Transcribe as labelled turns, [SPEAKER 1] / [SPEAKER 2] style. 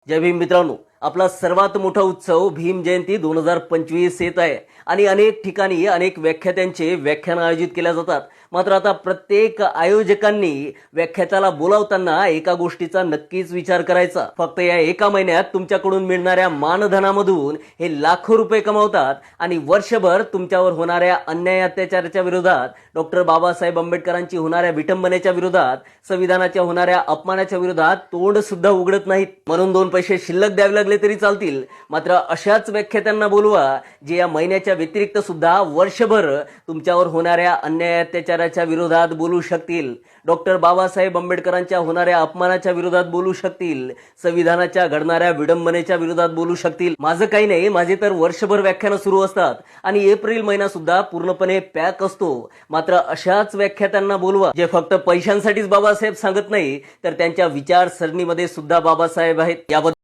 [SPEAKER 1] जय भीम मित्रांनो, आपला सर्वात मोठा उत्सव भीम जयंती 2025 येत आहे आणि अनेक ठिकाणी अनेक व्याख्यात्यांचे व्याख्यान आयोजित केल्या जातात. मात्र आता प्रत्येक आयोजकांनी व्याख्यात्याला बोलावताना एका गोष्टीचा नक्कीच विचार करायचा. फक्त या एका महिन्यात तुमच्याकडून मिळणाऱ्या मानधनामधून हे लाखो रुपये कमावतात आणि वर्षभर तुमच्यावर होणाऱ्या अन्याय अत्याचाराच्या विरोधात, डॉक्टर बाबासाहेब आंबेडकरांची होणाऱ्या विटंबनेच्या विरोधात, संविधानाच्या होणाऱ्या अपमानाच्या विरोधात तोंड सुद्धा उघडत नाहीत. म्हणून दोन पैसे शिल्लक द्यावे लागले तरी चालतील, मात्र अशाच व्याख्यात्यांना बोलवा जे या महिन्याच्या व्यतिरिक्त सुद्धा वर्षभर तुमच्यावर होणाऱ्या अन्याय अत्याचाराच्या विरोधात बोलू शकतील, डॉक्टर बाबासाहेब आंबेडकरांच्या होणाऱ्या अपमानाच्या विरोधात बोलू शकतील, संविधानाच्या घडणाऱ्या विडंबनेच्या विरोधात बोलू शकतील. माझं काही नाही, माझे तर वर्षभर व्याख्यानं सुरू असतात आणि एप्रिल महिना सुद्धा पूर्णपणे पॅक असतो. मात्र अशाच व्याख्यात्यांना बोलवा जे फक्त पैशांसाठीच बाबासाहेब सांगत नाही, तर त्यांच्या विचारसरणीमध्ये सुद्धा बाबासाहेब आहेत. याबद्दल